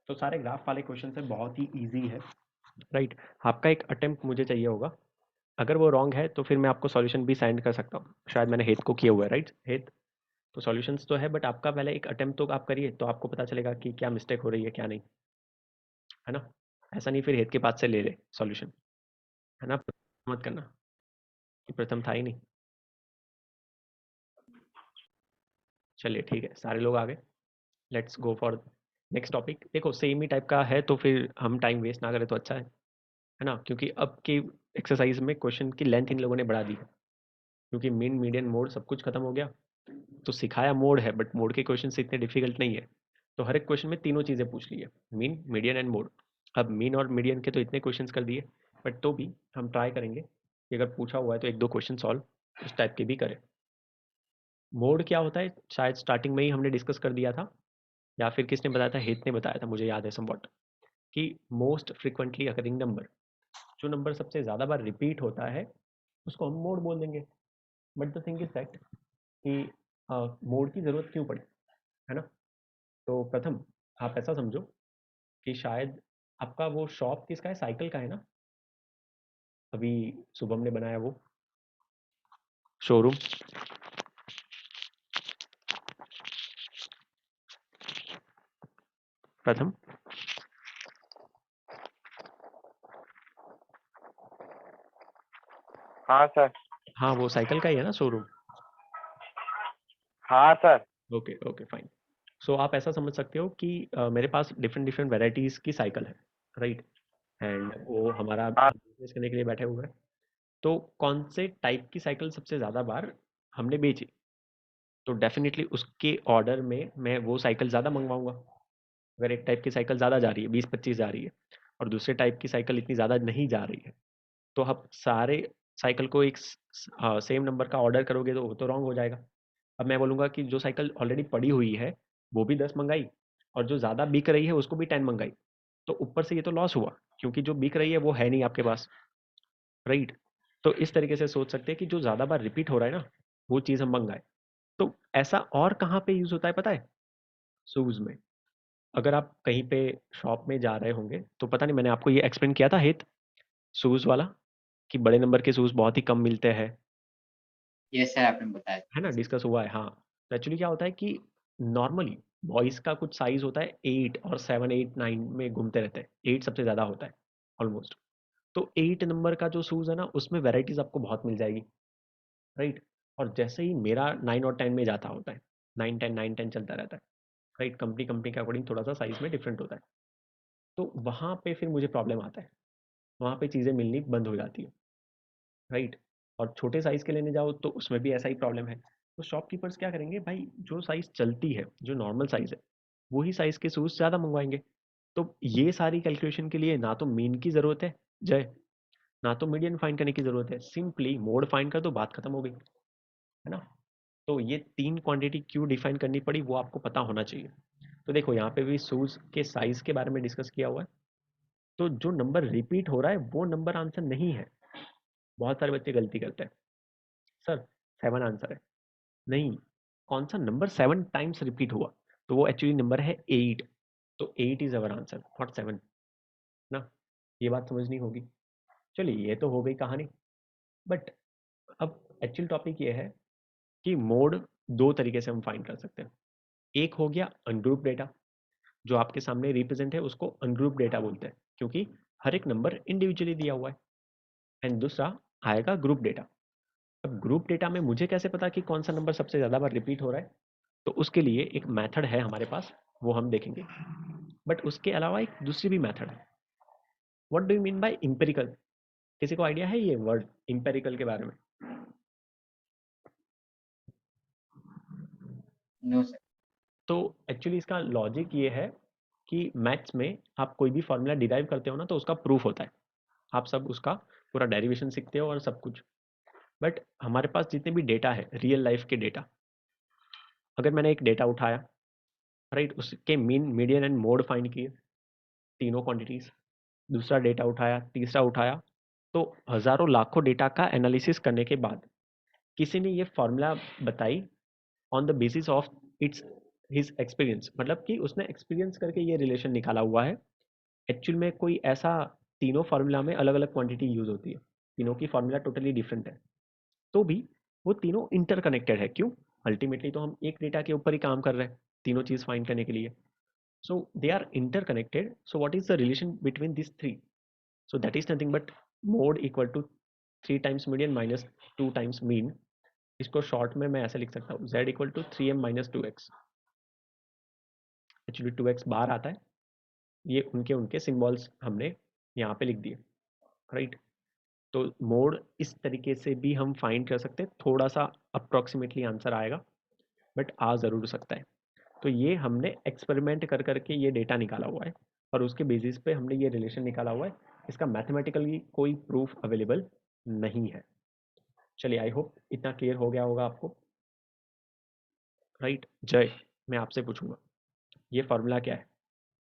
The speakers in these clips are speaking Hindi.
तो सारे ग्राफ वाले क्वेश्चन से बहुत ही ईजी है, राइट। आपका एक अटेम्प्ट मुझे चाहिए होगा, अगर वो रॉन्ग है तो फिर मैं आपको सॉल्यूशन भी सेंड कर सकता हूँ, शायद मैंने हेत को किया हुआ है, राइट हेत। तो सॉल्यूशंस तो है, बट आपका पहले एक अटेम्प्ट तो आप करिए, तो आपको पता चलेगा कि क्या मिस्टेक हो रही है क्या नहीं, है ना। ऐसा नहीं फिर हेत के पास से ले ले सॉल्यूशन, है ना। मत करना कि प्रथम था ही नहीं। चलिए ठीक है, सारे लोग आ गए, let's go for next topic. देखो सेम ही टाइप का है तो फिर हम टाइम वेस्ट ना करें तो अच्छा है ना, क्योंकि अब की एक्सरसाइज में क्वेश्चन की लेंथ इन लोगों ने बढ़ा दी है, क्योंकि मीन मीडियन मोड सब कुछ खत्म हो गया। तो सिखाया मोड है, बट मोड के क्वेश्चन इतने डिफिकल्ट नहीं है। तो हर एक क्वेश्चन में तीनों चीज़ें पूछ ली है, मीन मीडियन एंड मोड। अब मीन और मीडियन के तो इतने क्वेश्चंस कर दिए, बट तो भी हम ट्राई करेंगे कि अगर पूछा हुआ है तो एक दो क्वेश्चन सॉल्व इस टाइप के भी करें। मोड क्या होता है शायद स्टार्टिंग में ही हमने डिस्कस कर दिया था, या फिर किसने बताया था, हेत ने बताया था, मुझे याद है समवॉट, कि मोस्ट फ्रिक्वेंटली अकरिंग नंबर, जो नंबर सबसे ज़्यादा बार रिपीट होता है उसको हम मोड बोल देंगे। But the thing is that कि मोड की ज़रूरत क्यों पड़े, है ना। तो प्रथम आप ऐसा समझो कि शायद आपका वो शॉप किसका है, साइकिल का है ना, अभी शुभम ने बनाया वो शोरूम। प्रथम हाँ सर। हाँ वो साइकिल का ही है ना शोरूम। हाँ sir. Okay okay fine. So आप ऐसा समझ सकते हो कि मेरे पास डिफरेंट डिफरेंट वेराइटीज़ की साइकिल है, राइट। एंड वो हमारा हाँ बिजनेस करने के लिए बैठे हुए हैं। तो कौन से टाइप की साइकिल सबसे ज़्यादा बार हमने बेची, तो डेफिनेटली उसके ऑर्डर में मैं वो साइकिल ज़्यादा मंगवाऊंगा। अगर एक टाइप की साइकिल ज़्यादा जा रही है, 20-25 जा रही है, और दूसरे टाइप की साइकिल इतनी ज़्यादा नहीं जा रही है, तो आप सारे साइकिल को एक सेम नंबर का ऑर्डर करोगे तो वो तो रॉन्ग हो जाएगा। अब मैं बोलूँगा कि जो साइकिल ऑलरेडी पड़ी हुई है वो भी 10 मंगाई, और जो ज़्यादा बिक रही है उसको भी 10 मंगाई, तो ऊपर से ये तो लॉस हुआ, क्योंकि जो बिक रही है वो है नहीं आपके पास, राइट। तो इस तरीके से सोच सकते हैं कि जो ज़्यादा बार रिपीट हो रहा है ना वो चीज़ हम मंगाए। तो ऐसा और कहाँ पे यूज़ होता है पता है, शूज़ में। अगर आप कहीं पे शॉप में जा रहे होंगे तो पता नहीं मैंने आपको ये एक्सप्लेन किया था हित, शूज़ वाला, कि बड़े नंबर के शूज़ बहुत ही कम मिलते हैं, ये सर आपने बताया। है ना, डिस्कस हुआ है हाँ। तो एक्चुअली क्या होता है कि नॉर्मली बॉयज़ का कुछ साइज़ होता है 8 और 7, 8, 9 में घूमते रहते हैं, 8 सबसे ज़्यादा होता है ऑलमोस्ट। तो 8 नंबर का जो शूज़ है ना उसमें वैराइटीज़ आपको बहुत मिल जाएगी, राइट। और जैसे ही मेरा 9 और 10 में जाता होता है, 9 10 9 10 चलता रहता है, राइट। कंपनी कंपनी के अकॉर्डिंग थोड़ा सा साइज़ में डिफरेंट होता है। तो वहाँ पे फिर मुझे प्रॉब्लम आता है, वहाँ पे चीज़ें मिलनी बंद हो जाती है, राइट। और छोटे साइज़ के लेने जाओ तो उसमें भी ऐसा ही प्रॉब्लम है। तो शॉपकीपर्स क्या करेंगे भाई, जो साइज़ चलती है, जो नॉर्मल साइज़ है, वही साइज़ के शूज़ ज़्यादा मंगवाएंगे। तो ये सारी कैलकुलेशन के लिए ना तो मीन की ज़रूरत है जय, ना तो मीडियन फाइंड करने की ज़रूरत है, सिंपली मोड फाइंड कर दो, बात खत्म हो गई, है ना। तो ये 3 क्वांटिटी क्यों डिफाइन करनी पड़ी वो आपको पता होना चाहिए। तो देखो यहाँ पे भी शूज़ के साइज़ के बारे में डिस्कस किया हुआ है। तो जो नंबर रिपीट हो रहा है वो नंबर आंसर नहीं है। बहुत सारे बच्चे गलती करते हैं, सर 7 आंसर है, नहीं, कौन सा नंबर 7 टाइम्स रिपीट हुआ, तो वो एक्चुअली नंबर है 8। तो 8 इज अवर आंसर नॉट 7 ना। ये बात समझनी होगी। चलिए ये तो हो गई कहानी। बट अब एक्चुअल टॉपिक ये है कि मोड दो तरीके से हम फाइंड कर सकते हैं। एक हो गया अनग्रुप डेटा, जो आपके सामने रिप्रेजेंट है उसको अनग्रुप डेटा बोलते हैं, क्योंकि हर एक नंबर इंडिविजुअली दिया हुआ है। एंड दूसरा आएगा ग्रुप डेटा। अब ग्रुप डेटा में मुझे कैसे पता कि कौन सा नंबर सबसे ज़्यादा बार रिपीट हो रहा है, तो उसके लिए एक मेथड है हमारे पास, वो हम देखेंगे। बट उसके अलावा एक दूसरी भी मेथड है। What do you mean by empirical, किसी को आइडिया है ये वर्ड इंपेरिकल के बारे में? No sir. तो एक्चुअली इसका लॉजिक ये है कि मैथ्स में आप कोई भी फॉर्मूला डिराइव करते हो ना तो उसका प्रूफ होता है, आप सब उसका पूरा डेरिवेशन सीखते हो और सब कुछ। बट हमारे पास जितने भी डेटा है रियल लाइफ के डेटा, अगर मैंने एक डेटा उठाया, राइट, उसके mean median and mode find किए, तीनों क्वांटिटीज, दूसरा डेटा उठाया, तीसरा उठाया, तो हजारों लाखों डेटा का एनालिसिस करने के बाद किसी ने ये फॉर्मूला बताई on the basis of its his experience, मतलब कि उसने एक्सपीरियंस करके ये रिलेशन निकाला हुआ है। एक्चुअल में कोई ऐसा तीनों फार्मूला में अलग अलग क्वांटिटी यूज होती है, तीनों की फार्मूला टोटली डिफरेंट है, तो भी वो तीनों इंटरकनेक्टेड है। क्यों? अल्टीमेटली तो हम एक डेटा के ऊपर ही काम कर रहे हैं तीनों चीज फाइंड करने के लिए। So they are interconnected. So what is the relation between this three? So that is nothing but mode equal to 3 times median minus 2 times mean. इसको शॉर्ट में मैं ऐसे लिख सकता हूँ, z equal to 3m minus 2x। Actually 2x बाहर आता है, ये उनके उनके सिंबल्स हमने यहाँ पे लिख दिए, राइट। तो मोड इस तरीके से भी हम फाइंड कर सकते हैं, थोड़ा सा अप्रोक्सीमेटली आंसर आएगा बट आ ज़रूर सकता है। तो ये हमने एक्सपेरिमेंट कर करके ये डेटा निकाला हुआ है और उसके बेसिस पे हमने ये रिलेशन निकाला हुआ है। इसका मैथमेटिकली कोई प्रूफ अवेलेबल नहीं है। चलिए, आई होप इतना क्लियर हो गया होगा आपको, राइट। जय, मैं आपसे पूछूंगा ये फॉर्मूला क्या है?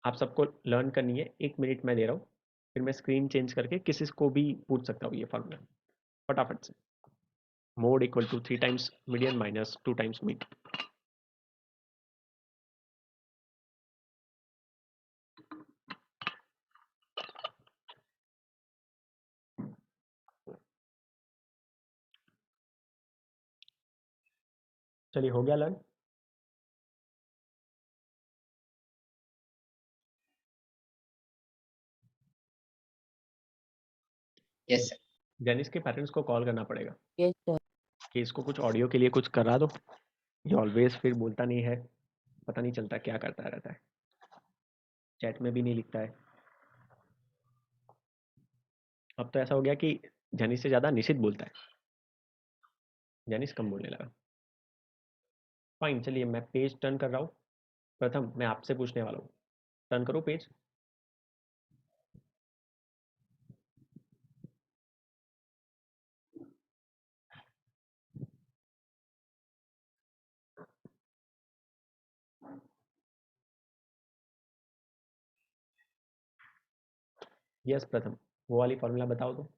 आप सबको लर्न करनी है, 1 मिनट मैं दे रहा हूँ, फिर मैं स्क्रीन चेंज करके किसी को भी पूछ सकता हूँ ये फॉर्मूला फटाफट से। Mode equal to 3 times median minus 2 times mean. चलिए, हो गया लर्न? Yes sir. जेनिस के पेरेंट्स को कॉल करना पड़ेगा यस सर। कि इसको कुछ ऑडियो के लिए कुछ करा दो। ये ऑलवेज फिर बोलता नहीं है, पता नहीं चलता क्या करता रहता है, चैट में भी नहीं लिखता है। अब तो ऐसा हो गया कि जेनिस से ज़्यादा निशित बोलता है, जेनिस कम बोलने लगा। फाइन, चलिए मैं पेज टर्न कर रहा हूँ। प्रथम, मैं आपसे पूछने वाला हूँ, टर्न करो पेज। यस प्रथम, वो वाली फॉर्मूला बताओ तो।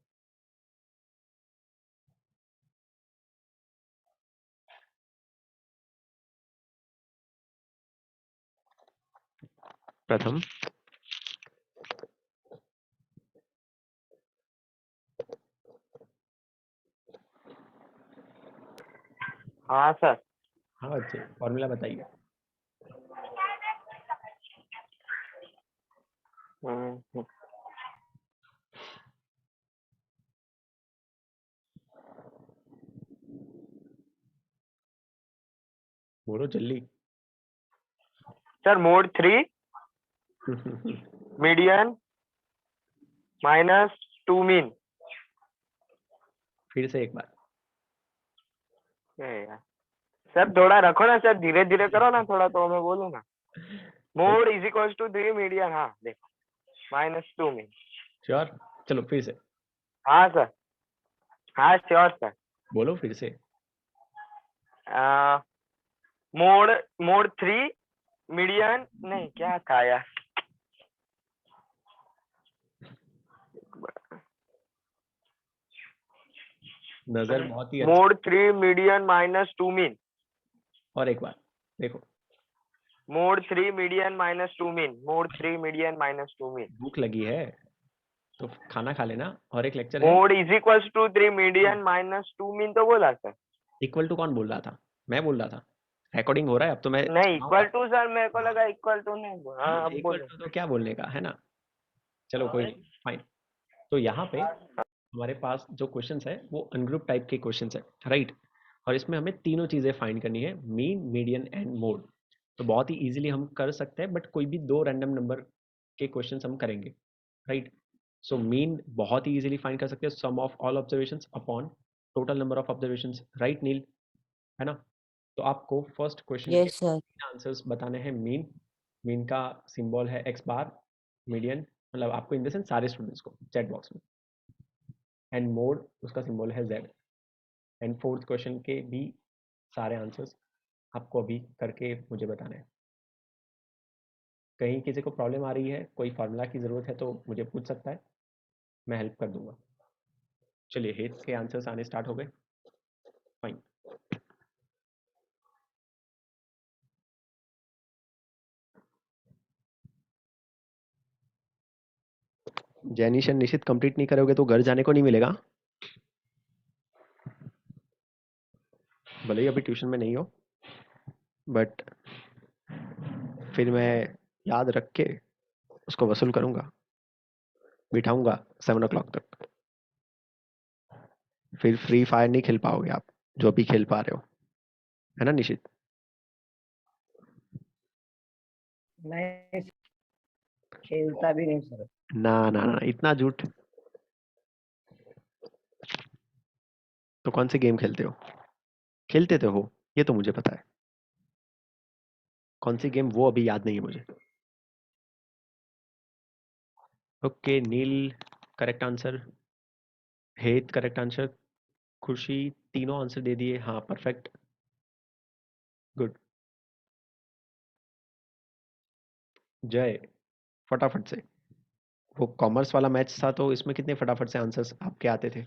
प्रथम, हाँ सर। हाँ बच्चे, फॉर्मूला बताइए। हम्म, बोलो जल्दी। Sir mode 3 median minus 2 mean. फिर से एक बार। सर थोड़ा रखो ना सर, धीरे धीरे करो ना थोड़ा, तो मैं बोलूँ ना। Mode is equal to 3 median, हाँ देखो, माइनस 2 मीन। श्योर? चलो फिर से हाँ सर, हाँ श्योर सर। बोलो, फिर से। मोड मोड 3 मीडियन, नहीं क्या था यार, नजर बहुत ही अच्छी। Mode 3 median minus 2 mean. और एक बार देखो। Mode 3 median minus 2 mean, mode 3 median minus 2 mean. भूख लगी है तो खाना खा लेना, और एक लेक्चर है। Mode is equal to 3 median minus 2 mean तो बोला सर। इक्वल टू कौन बोल रहा था? मैं बोल रहा था। रिकॉर्डिंग हो रहा है, अब तो मैं नहीं सुनाऊंगा। इक्वल टू सर, मेरे को लगा इक्वल टू नहीं बोला। हाँ अब इक्वल बोलो। टू तो क्या बोलने का है ना। चलो कोई नहीं, फाइन। तो यहाँ पे हमारे पास जो क्वेश्चंस है वो अनग्रुप टाइप के क्वेश्चंस है, राइट। और इसमें हमें तीनों चीजें फाइंड करनी है, मीन, मीडियन एंड मोड। तो बहुत ही इजीली हम कर सकते हैं, बट कोई भी दो रैंडम नंबर के क्वेश्चंस हम करेंगे, राइट। सो मीन बहुत ही इजीली फाइंड कर सकते हैं, sum of all observations upon total number of observations, right Neel? है ना? तो आपको फर्स्ट क्वेश्चन के यस सर। आंसर्स बताने हैं। मीन, मीन का सिंबल है एक्स बार। मीडियन मतलब आपको इन द सेंस सारे स्टूडेंट्स को चैट बॉक्स में। एंड मोड, उसका सिंबल है जेड। एंड फोर्थ क्वेश्चन के भी सारे आंसर्स आपको अभी करके मुझे बताना है। कहीं किसी को प्रॉब्लम आ रही है, कोई फार्मूला की ज़रूरत है तो मुझे पूछ सकता है, मैं हेल्प कर दूंगा। चलिए, हेथ के आंसर्स आने स्टार्ट हो गए। Fine. Jainish and Nishit complete नहीं करोगे तो घर जाने को नहीं मिलेगा, भले ही अभी ट्यूशन में नहीं हो, बट फिर मैं याद रख के उसको वसूल करूंगा, बिठाऊंगा 7 o'clock तक। फिर फ्री फायर नहीं खेल पाओगे आप, जो अभी खेल पा रहे हो, है ना निशित? नहीं खेलता भी नहीं सर। ना ना ना, इतना झूठ। तो कौन से गेम खेलते हो? खेलते तो हो, ये तो मुझे पता है। कौन सी गेम वो अभी याद नहीं है मुझे। ओके, नील करेक्ट आंसर, हेत करेक्ट आंसर, खुशी, तीनों आंसर दे दिए, हाँ परफेक्ट, गुड। जय, फटाफट से। वो कॉमर्स वाला मैच था तो इसमें कितने फटाफट से आंसर्स आपके आते थे?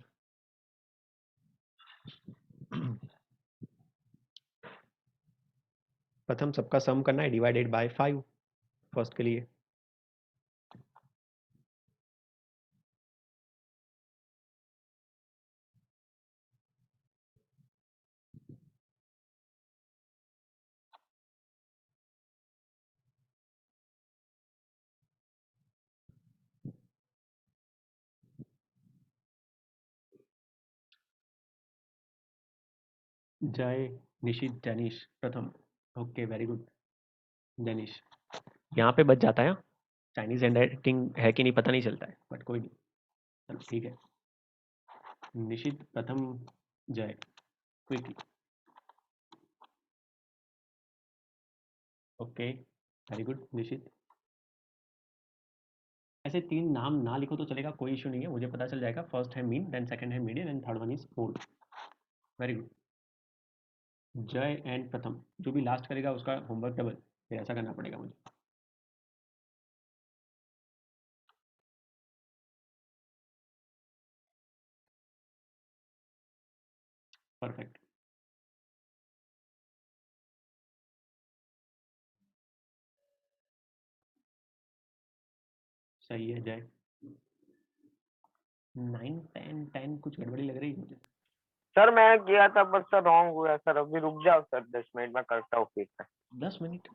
प्रथम सबका सम करना है, डिवाइडेड बाय 5 फर्स्ट के लिए। जय, निशित, डैनिश, प्रथम। Okay very good. डैनिश यहाँ पे बच जाता है, चाइनीज हैंड राइटिंग है कि नहीं पता नहीं चलता है, बट कोई नहीं, चलो ठीक है। निशित, प्रथम, जय, क्विकली। ओके वेरी गुड निशित। ऐसे 3 नाम ना लिखो तो चलेगा, कोई इशू नहीं है, मुझे पता चल जाएगा। फर्स्ट है मीन, देन सेकंड है median and third one is fourth. Very good. जय एंड प्रथम, जो भी लास्ट करेगा उसका होमवर्क डबल, फिर ऐसा करना पड़ेगा मुझे। परफेक्ट, सही है जय। 9 10 10 कुछ गड़बड़ी लग रही है मुझे। सर मैं किया था पर सर रॉन्ग हुआ सर। अभी रुक जाओ सर 10 मिनट में करता हूँ फिर से। 10 मिनट?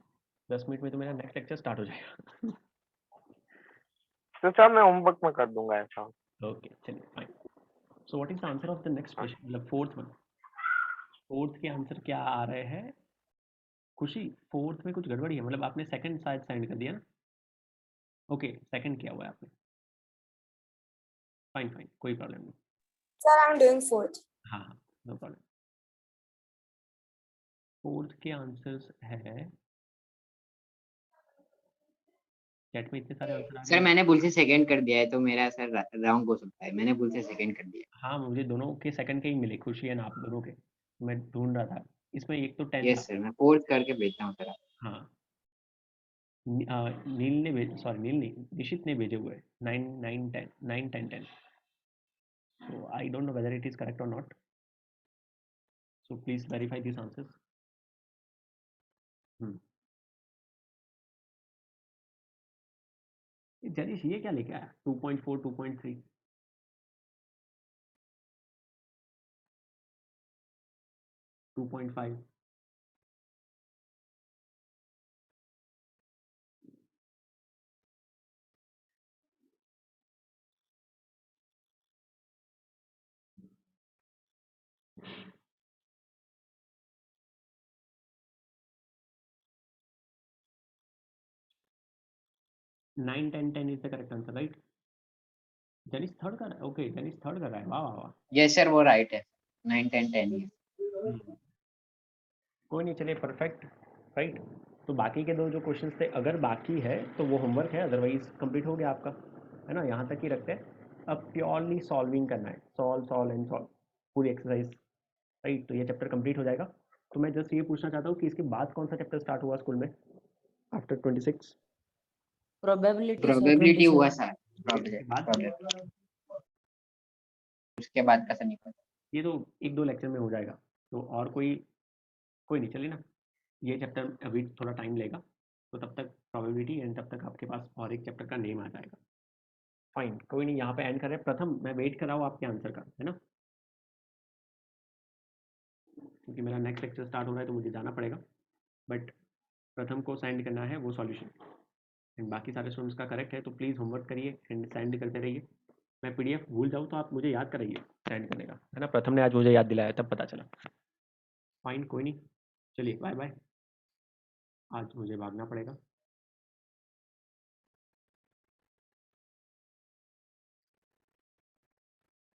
10 मिनट में तो मेरा नेक्स्ट लेक्चर स्टार्ट हो जाएगा। तो सर मैं होमवर्क में कर दूंगा ऐसा। ओके चलिए fine. So what is the answer of the next question, मतलब फोर्थ वन? फोर्थ के आंसर क्या आ रहे हैं? खुशी, फोर्थ में कुछ गड़बड़ी है, मतलब आपने सेकंड शायद सेंड कर दिया ना? ओके सेकंड किया हुआ है आपने, फाइन फाइन, कोई प्रॉब्लम नहीं। Sir, I'm doing fourth. हाँ हाँ, नो प्रॉब्लम। फोर्थ के आंसर्स है, चैट में इतने सारे आंसर आ गए सर हैं। मैंने भूल से सेकंड कर दिया है तो मेरा सर रॉन्ग हो सकता है, मैंने भूल से सेकंड कर दिया हाँ मुझे दोनों के सेकंड के ही मिले, खुशी एंड आप दोनों के, मैं ढूंढ रहा था। इसमें एक तो है। 10 था। यस सर, मैं फोर्थ करके भेजता हूँ सर। हाँ, नील ने भेज, सॉरी नील नहीं, निशित ने भेजे हुए 9 9 10 9 10 10। So I don't know whether it is correct और not, so please verify this answers. Janish ये क्या लेके आया 2.4 2.3? 2.5? 9 10 10 is the correct answer right? Janish third कर रहा है, ओके जनीश थर्ड कर रहा है, वाह वाह वाह। यस सर, वो राइट है, 9 10 10 ही है। कोई नहीं, चलिए परफेक्ट, राइट। तो बाकी के दो जो क्वेश्चंस थे, अगर बाकी है तो वो होमवर्क है, अदरवाइज कंप्लीट हो गया आपका, है ना? यहाँ तक ही रखते हैं। अब प्योरली सॉल्विंग करना है, सॉल्व सॉल्व एंड सॉल्व, पूरी एक्सरसाइज, राइट। तो ये चैप्टर कंप्लीट हो जाएगा। तो मैं जस्ट ये पूछना चाहता हूँ कि इसके बाद कौन सा चैप्टर स्टार्ट हुआ स्कूल में आफ्टर 26? Probability, sir, प्रोबेबिलिटी हुआ 27. सर, उसके बाद? उसके बाद का सर नहीं पता। ये तो 1-2 लेक्चर में हो जाएगा। तो और कोई नहीं, चलिए ना, ये चैप्टर अभी थोड़ा टाइम लेगा, तो तब तक प्रोबेबिलिटी एंड तब तक आपके पास और एक चैप्टर का नेम आ जाएगा। फाइन, कोई नहीं, यहाँ पे एंड कर रहे हैं। प्रथम, मैं वेट कर रहा हूँ आपके आंसर का, है ना, क्योंकि मेरा नेक्स्ट लेक्चर स्टार्ट हो रहा है तो मुझे जाना पड़ेगा। बट प्रथम को सेंड करना है वो सॉल्यूशन, एंड बाकी सारे स्टूडेंट्स का करेक्ट है, तो प्लीज़ होमवर्क करिए एंड सेंड करते रहिए। मैं पीडीएफ भूल जाऊँ तो आप मुझे याद कराइए सेंड करने का, है ना। प्रथम ने आज मुझे याद दिलाया, तब पता चला। फाइन, कोई नहीं, चलिए बाय बाय, आज मुझे भागना पड़ेगा।